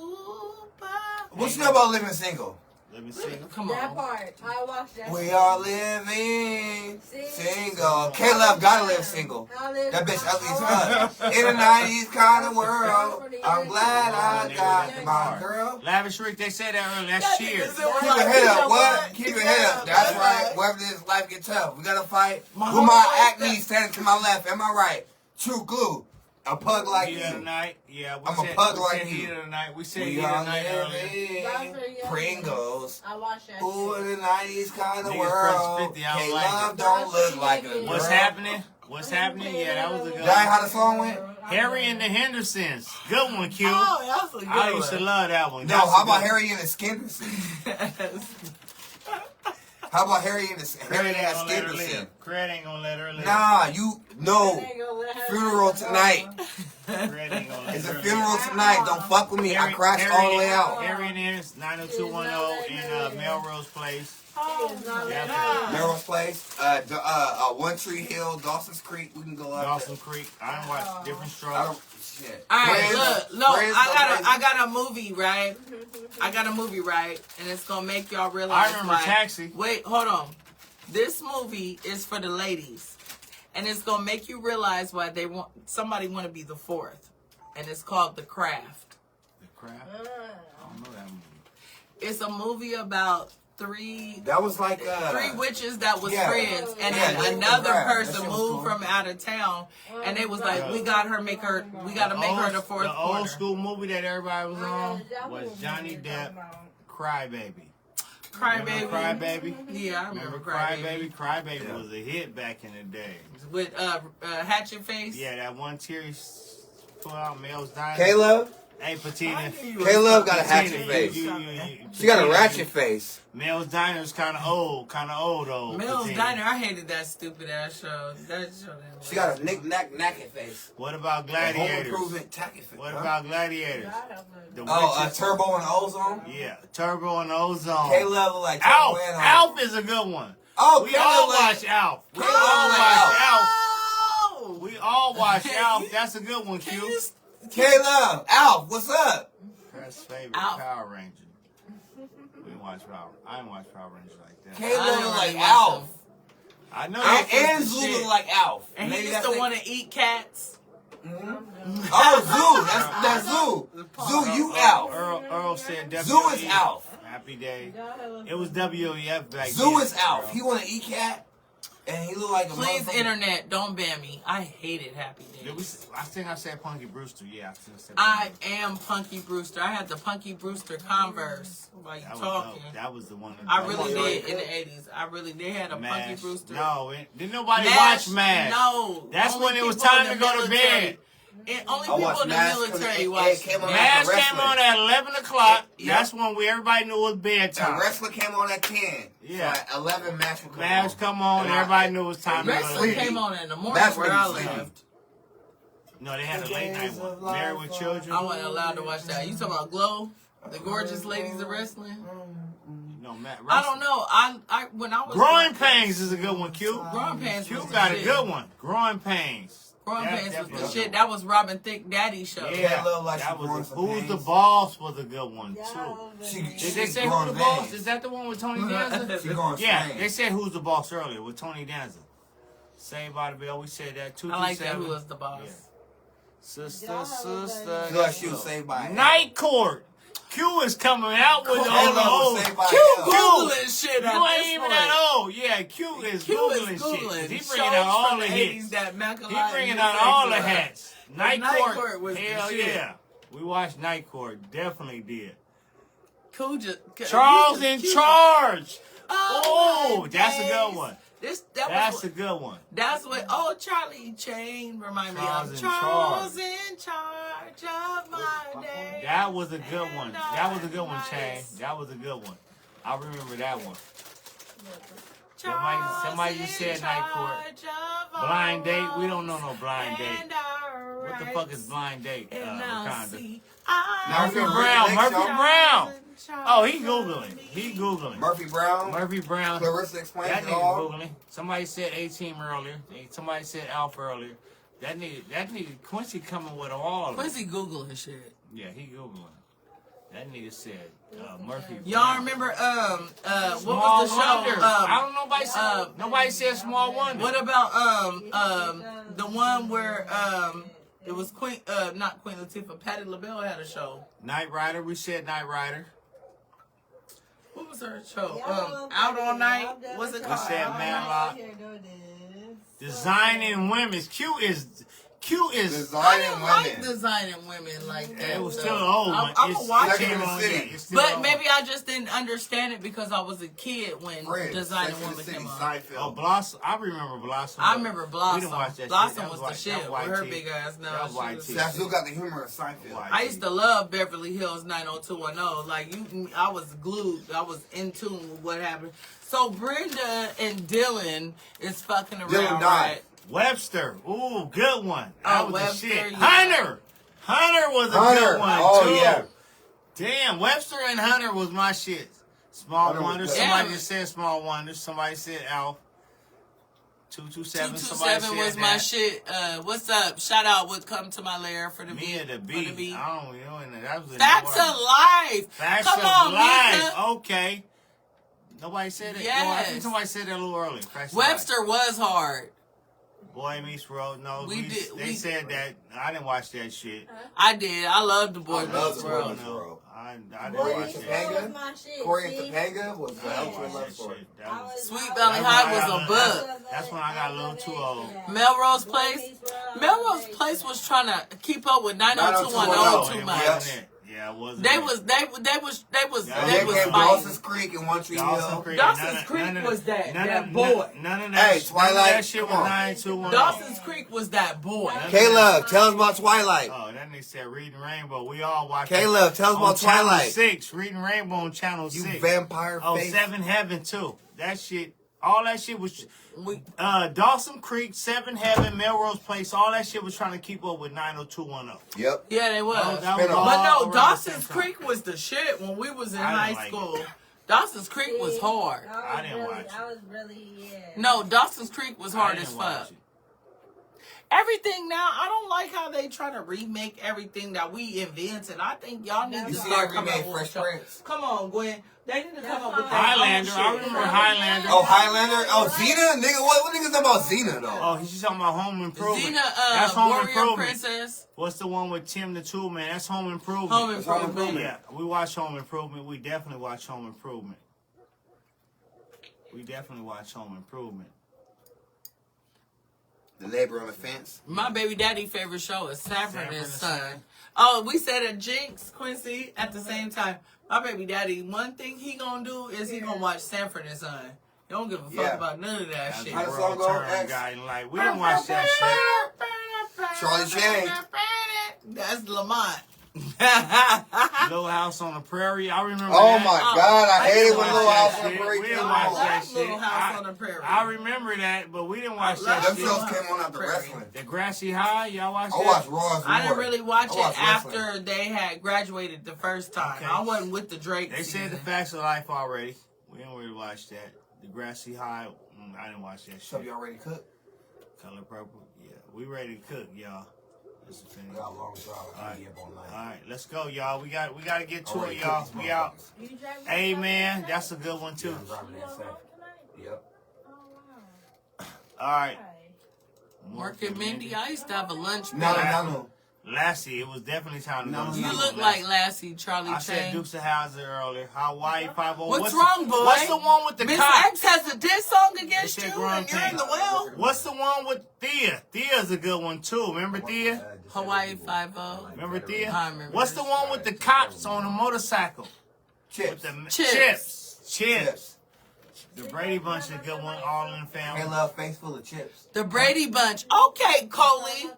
What you know about living single? Let me see. Come That on. part. I watched that. We are living single. K-Love gotta live single. That bitch ugly as fuck. In a 90s kind of world, I'm glad I got my girl. Lavish Rick, they said that earlier. That's Cheers. Keep your head up, what? Keep your head up. That's right. Wherever this life get tough, we gotta fight. Who my acne standing to my left? Am I right? True glue. A pug like Heat of the you. night. Yeah, we I'm a said, pug we like said you. Heat of the night. We said We Heat of the are night earlier. living Pringles. I watched that. Ooh, in the 90s kind of Niggas world. press 50, I don't K-Love like it. don't look like a girl. What's happening? What's happening? Yeah, that was a good That ain't one. how the song went? Harry and the Hendersons. Good one, Q. Oh, that's a good I used to one. love that one. No, That's how a about good- Harry and the Skinnerson? How about Harry and the Craig ain't Harry gonna let her and Skinnerson? live. Craig ain't gonna let her live. Nah, you no funeral tonight. Craig ain't gonna let It's a her funeral live. tonight. Don't fuck with me. I crashed all the way out. Harry and Henderson, 90210 in Melrose Place. Oh, Melrose Place, One Tree Hill, Dawson's Creek. We can go up. Dawson Creek. I done watched Different I Strokes. don't. Shit. All right, Friends- look, no, Friends I go got a movie, right? I got a movie, right? And it's gonna make y'all realize. I remember why. Taxi. Wait, hold on. This movie is for the ladies, and it's gonna make you realize why somebody want to be the fourth, and it's called The Craft. The Crap. I don't know that movie. It's a movie about three That was like witches that was yeah. friends, and Yeah, then The another Craft. That person shit was moved cool. from out of town, and they was like, we gotta make her the fourth The old corner. school movie that everybody was on was Johnny Depp, Cry Baby. Crybaby. Cry Baby. Yeah, I Remember remember Cry Crybaby. Baby? Cry Baby Yeah. was a hit back in the day. With Hatchet Face. Yeah, that one tear he put out Mel's Diner. K-Love. Hey, Patina. K-Love got a hatchet face. She got a ratchet face. Mel's Diner's kind of old though. Mel's Patina. Diner. I hated that stupid ass show. That show didn't She got a knack face. What about A home Gladiators? improvement tacky face. What huh? about Gladiators? The Oh, witches? Turbo and Ozone. Yeah, Turbo and Ozone. K-Love look like Alf. Turbo and Ozone. Alf is a good one. Oh, We K-Love all like- watch Alf. We K-Love all like watch Alf. Alf. Oh! We all watch Alf. That's a good one, Can Q. you K-Love, Alf, what's up? That's favorite Alf. Power Ranger. We didn't watch Power. I didn't watch Power Rangers like that. K-Love didn't look like really watch Alf. them. I know And, that. and was the Zoo shit. look like Alf. And Maybe he used that's to it. want to eat cats. Oh, Zoo. That's Zoo. Zoo, you Alf. Earl said WWF. Zoo is Alf. Happy day. It was WWF back then. Zoo is Alf. Earl. He want to eat cat, and he look like a Please, motherfucker. internet, don't ban me. I hated Happy Did we, Days. I think I said Punky Brewster. Yeah, I think I said I Punky. am Punky Brewster. I had the Punky Brewster Converse. While you That was talking. dope. That was the one. I really Oh, did yeah. in the 80s. I really did had a Punky MASH. Brewster. No, didn't nobody MASH, watch MASH. No. That's Only when it was people time in to the go to military. bed. And only I people watched in the MASH 'cause military it watch came on it. MASH wrestling. came on at 11 o'clock. Yep. That's when everybody knew it was And bedtime. wrestling came on at 10. Yeah. So at 11, MASH would come MASH on. come on, And I- everybody knew it was time to go to Wrestling sleep. came on in the morning That's where when I you sleep. lived. No, they had a late night one. Married with Children. I wasn't allowed to watch that. You talking about Glow? The gorgeous ladies of wrestling? No, Matt. I don't know. I when I was Growing Pains is a good one, Q. Growing Pains Q was the got a shit. good one. Growing Pains. Growing That- Pains that was the was- shit. That was Robin Thicke Daddy show. Yeah, look like that she growing was some Who's the pains. Boss was a good one too. She Did they say growing Who's the Boss? veins. Is that the one with Tony Danza? She going Yeah, strange. they said Who's the Boss earlier with Tony Danza. Saved by the Bell. We said that too. I like that. Who was the boss? Yeah. Sister, She sister. look like she was saved by an Night Court. Q is coming out with Cool. all the Halo old. was saved by Q an L. googling shit at You this ain't even point. that old. Yeah, Q is Q googling is shit. googling. He Shows bringing out all from the the hits. 80s that Mac He bringing out all the hats. Night Night Court. Court was the Hell shit. yeah. We watched Night Court. Definitely did. Charles in Charge. Oh, that's a days. good one. That's a good one. That's what. Oh, Charlie Chain remind me Charles of. in Charles in charge of my day. That was a good one. That was a good one, Nice. Chain. That was a good one. I remember that one. Charles Somebody just in said Night Court. charge of our Blind date? We don't know no blind date. and our What the rights. fuck is blind date? And I'll Wakanda? see Murphy Murphy Brown. Brown. Murphy Brown. Oh, he googling. He googling. Murphy Brown. Murphy Brown. Clarissa explains That it nigga all. googling. Somebody said A-Team earlier. Somebody said Alpha earlier. That nigga Quincy coming with all of it. Quincy googling shit. Yeah, he googling. That nigga said Murphy. Y'all Brown. remember what Small was the show? Wonder. I don't know. Nobody said Small Wonder. What about the one where it was not Queen Latifah, Patti LaBelle had a show. Knight Rider. We said Knight Rider. What was her show? Out All Night. What's it We called? said Out All Man Night? Lot. Designing Women's. Q is. I Designing didn't like women. designing women like that. It was though. still an old one. I'm gonna watch Sex it. and the on, City. yeah, it's still But on. maybe I just didn't understand it because I was a kid when Friends. Designing Sex and the Women City. came on. Seinfeld. Oh, Blossom. I remember Blossom. I remember Blossom. We didn't watch that Blossom shit. That was the white- shit that with white her tee. big ass nose. That white She was- tee. That still got the humor of Seinfeld. White. I used to love Beverly Hills 90210. Like I was glued. I was in tune with what happened. So Brenda and Dylan is fucking around, Dylan died. right? Webster. Ooh, good one. That was Webster, the shit. yeah. Hunter was a Hunter. good one, Oh, too. yeah. Damn, Webster and Hunter was my shit. Small Hunter was Wonder. good. Somebody Yeah. just said Small Wonder. Somebody said Alf. 227. Somebody 227 said was that. my shit. What's up? Shout out would come to my lair for the Me beat. and the for beat. beat. I don't know. That was in Facts the of life. Facts Come of on, life. Lisa. Okay. Nobody said it. Yes. No, I think somebody said that a little early. Facts of Webster was hard. Life. Boy Meets World. No, We did- They we- said that. I didn't watch that shit. I did. I loved the boy I love Meets the World. Boy Meets World. I didn't Corey watch and that. Topanga? my shit. Corey see? and Topanga was I that didn't was a watch love that story. shit. That was- Sweet That's Valley why High I was got a book. That's when I got a little too old. Melrose Place. Melrose Place was trying to keep up with 90210 too much. It wasn't it. Yeah, it wasn't. They it. was Yeah, And they then was came fighting. Dawson's Creek and One Tree Dawson's Hill. Creek. Dawson's None Creek of was that none boy. None of that. Hey, none of Twilight, that shit was come on. 921. Dawson's Creek was that boy. Caleb, tell us about Twilight. Oh, that nigga said Reading Rainbow. We all watched Caleb, tell us on about Channel Twilight. 6. Reading Rainbow on Channel You 6. vampire Oh, face. 7 Heaven too. That shit. All that shit was. We, Dawson Creek, 7 Heaven, Melrose Place. All that shit was trying to keep up with 90210. Yep. yeah, they was. That Spin was off. But all no, around Dawson's the same time. Creek was the shit when we was in I high didn't like school. Dawson's Creek was hard. I didn't watch it. I was really, yeah. No, Dawson's Creek was hard I as didn't watch fuck. it. Everything now, I don't like how they try to remake everything that we invented. I think y'all need You to see start that coming remake up with Fresh show. Prince? Come on, Gwen. They need to come up with That's their own Highlander. I shit. remember Highlander. Oh, Highlander? Oh, Xena? Nigga, what niggas know about Xena, though? Oh, he's talking about Home Improvement. Xena, That's Home Warrior Improvement. Princess. What's the one with Tim the Tool Man? That's Home Improvement. Home It's Home Improvement. Improvement. Yeah, we watch Home Improvement. We definitely watch Home Improvement. We definitely watch Home Improvement. The Neighbor on the Fence. My baby daddy favorite show is Sanford Sanford and and Son. Son. Oh, we said a Jinx, Quincy, at the same time. My baby daddy, one thing he gonna do is he gonna watch Sanford and Son. He don't give a fuck Yeah. about none of that That's shit. How the the song world go? turn X? guy in life. We didn't watch that shit. Charlie Chang. That's Lamont. Little House on the Prairie. I remember Oh that. my God, I I hate used it to when watch Little that House on the shit. Prairie We came didn't I watch on. that like shit. Little House on the Prairie. I remember that, but we didn't watch I that love Them shit. shows came on after Prairie. wrestling. The Grassy High, y'all watch I that? watched Raw's I didn't War. really watch I it watched wrestling. after they had graduated the first time. Okay. I wasn't with the Drake They season. said the Facts of Life already. We didn't really watch that. The Grassy High, I didn't watch that So shit. you already cooked? Color Purple, yeah. We ready to cook, y'all. This is We finished. got a long drive. I All can't be up all night. right, let's go, y'all. We got to get to Already it, y'all. cooked these We out. motherfuckers. You driving Hey, yourself man, tonight? that's a good one, too. Yeah, I'm driving You that going safe. home tonight? Yep. Oh, wow. All right. Hi. Mark and Mindy, I used to have a lunch No, break. no, no. Lassie, it was definitely time to go. No, to You sleep look with like Lassie. Lassie, Charlie I said Chain. Dukes of Hazzard earlier. Hawaii 5-0. What's wrong, boy? What's the one with the Miss cop? X has a diss song against It's that you, growing and you're in the pain. well. What's the one with Thea? Thea's a good one too. Remember Thea? Hawaii 5-0. Remember Thea? I remember What's this. the one with the cops on a motorcycle? Chips. With the Chips. Chips. The Brady Bunch is a good one. All in the family. Hey, love, face full of chips. The Brady Bunch. Okay, Coley.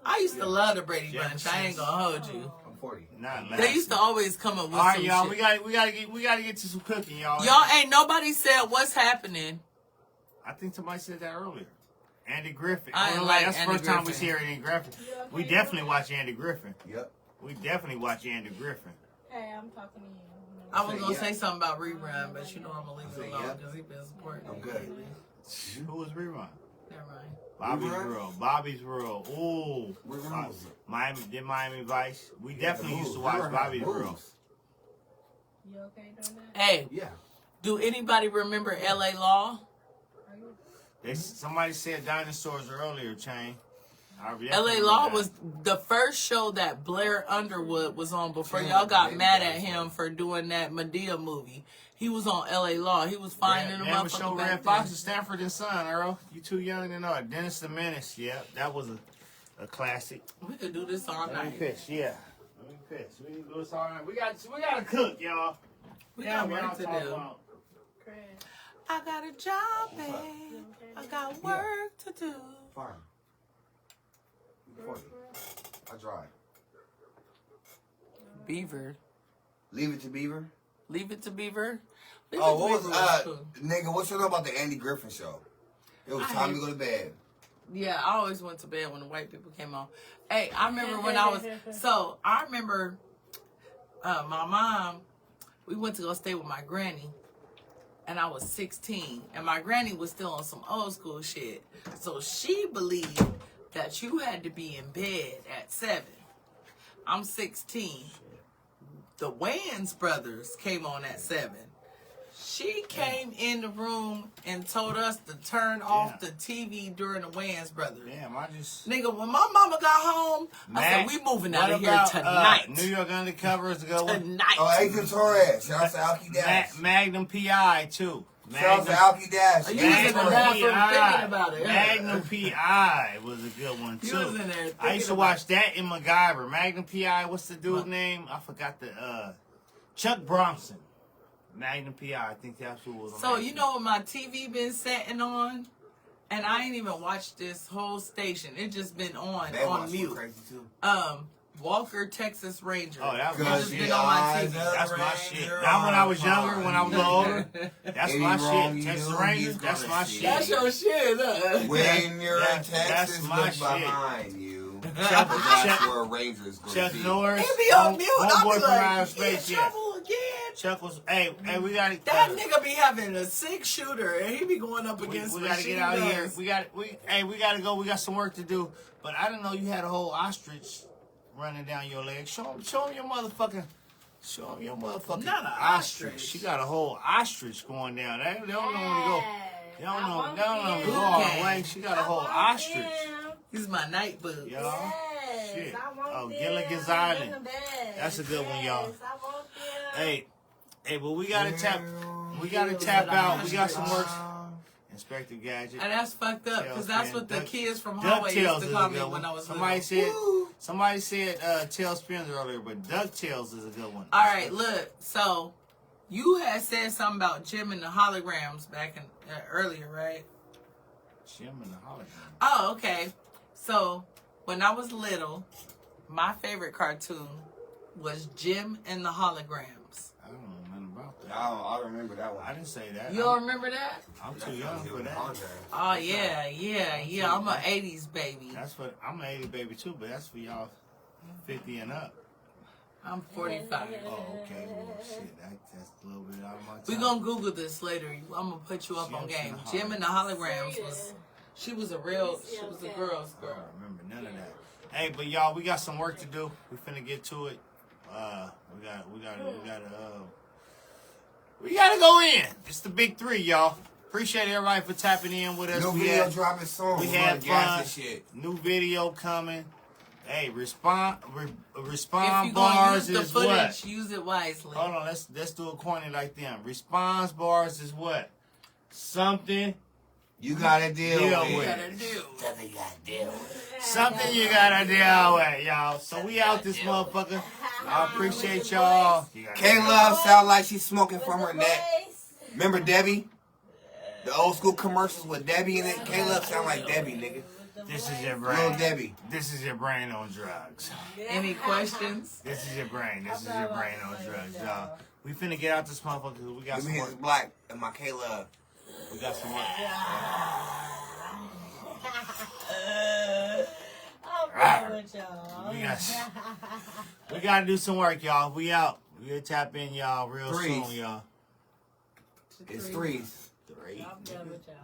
I used to love the Brady Bunch. I ain't gonna hold you. I'm 40. Not They used to always come up with All right, some y'all. shit. We gotta get to some cooking, y'all. Y'all ain't nobody said what's happening. I think somebody said that earlier. Andy Griffin. I ain't Oh, like that's the Andy first time we Griffin. see Andy Griffin. We definitely watch Andy Griffin. Yep. We definitely watch Andy Griffin. Hey, I'm talking to you. I was gonna Yeah. say something about Rerun, but you know I'm gonna leave it alone Yeah. because he been supporting I'm me good. lately. Who was Rerun? Never mind. Bobby's Rerun? World. Bobby's World. Ooh. Rerun was it? Miami Vice. We definitely The used to moves. watch Rerun had Bobby's moves. World. You okay doing that? Hey, Yeah. do anybody remember L.A. Law? Somebody said dinosaurs earlier, Chain. L.A. Law was the first show that Blair Underwood was on before y'all got mad at him for doing that Medea movie. He was on L.A. Law. He was finding a Never show motherfucker Red back Fox then. and Stanford and Son, Earl. You too young to know it. Dennis the Menace. Yeah, that was a classic. We could do this all Let me night. pitch, yeah. Let me pitch. We can do this all night. We gotta cook, y'all. We Yeah, got work y'all to talk do. about- Craig. I got a job, babe. I got work to do. Fine. 40. I drive. Beaver. Leave it to Beaver. Leave it to Beaver. Leave Oh, it to what was Beaver cool. nigga? What you know about the Andy Griffin show? It was I time hate- to go to bed. Yeah, I always went to bed when the white people came on. Hey, I remember when I remember my mom, we went to go stay with my granny, and I was 16, and my granny was still on some old school shit. So she believed that you had to be in bed at 7. I'm 16. The Wayans brothers came on at 7. She came in the room and told us to turn off the TV during the Wayans brothers. Damn, I just. Nigga, when my mama got home, I said, we moving out What of here about, tonight. New York Undercover is a good one. Tonight. Oh, Adrian Torres. Shout out to Alki Dash. Magnum PI too. Shout out to Alki Dash. You was in the Magnum bathroom PI. thinking about it. Magnum PI was a good one You too. was in there thinking I used to about watch that in MacGyver. Magnum PI. What's the dude's name? I forgot the Chuck Bronson. Magnum PI. I think that's who was on. So that you shit. know what my TV been setting on? And I ain't even watched this whole station. It just been on Baywatch mute. was crazy too. Walker, Texas Ranger. Oh, that was It my just shit. been on my Eyes TV. of That's my Ranger shit. Not when I was younger, when I was older. That's Any my wrong shit. you Texas do, Rangers. he's That's gonna my see. shit. That's your shit, look. When you're in that's Texas, my look shit. behind you. Chuck- That's where Rangers going Chuck to be. Norris. He be on mute. I Homeboy be from Outer like, Space. in Yeah. trouble again. Chuck was. Hey, we got to. That nigga be having a 6-shooter and he be going up We against gotta machine get out of here. guns. We gotta go. We got some work to do. But I didn't know you had a whole ostrich running down your leg. Show him your motherfucking. Show him your motherfucking Not a ostrich. ostrich. She got a whole ostrich going down. They don't know when to go. They don't know when to him. go all the way. She got a whole ostrich. He's my night boo. Y'all. Yes, Shit. I want Oh, them Gilligan's in Island. the bed. That's a good one, y'all. Yes, I want them. Hey, but we gotta tap. We gotta tap out. We got some work. Inspector Gadget. And that's fucked up because that's what the Duck- kids from Hallway DuckTales used is to a call me good when one. I was Somebody little. said Tailspins earlier, but DuckTales is a good one. All right, look. So you had said something about Jim and the holograms back in earlier, right? Jim and the Hologram. Oh, okay. So when I was little, my favorite cartoon was Jim and the holograms. I don't know nothing about that. I remember that one. I didn't say that. You don't remember that? I'm too young for that. Oh yeah. I'm an '80s baby. That's what I'm an 80 baby too, but that's for y'all 50 and up. I'm 45. Oh, okay. Well, shit, that's a little bit out of my time. We gonna Google this later. I'm gonna put you up on Jim game. and the Jim and the holograms was. She was a girl's I girl. don't remember none of that. Hey, but y'all, we got some work to do. We finna get to it. We gotta go in. It's the big 3, y'all. Appreciate everybody for tapping in with us. New We video had, dropping soon. we We're had gonna gas fun. this shit. New video coming. Hey, respond If you're gonna bars use the is footage, what? use it wisely. Hold on, let's do a corny like them. Response bars is what? Something You gotta deal Deal with. You with. gotta do. Something you gotta deal with. Something you gotta deal with, y'all. So we out this motherfucker. I appreciate y'all. K-Love sound like she's smoking from her neck. Remember Debbie? The old school commercials with Debbie in it? K-Love sound like Debbie, nigga. This is your Little brain. Debbie. This is your brain on drugs. Any questions? This is your brain. This is your brain on drugs, y'all. We finna get out this motherfucker. We got Let some me hit work. this black and my K-Love. We got some work. I'm with y'all. We gotta do some work, y'all. We out. We'll tap in, y'all, real Threes. soon, y'all. It's threes. Three. I'm done with y'all.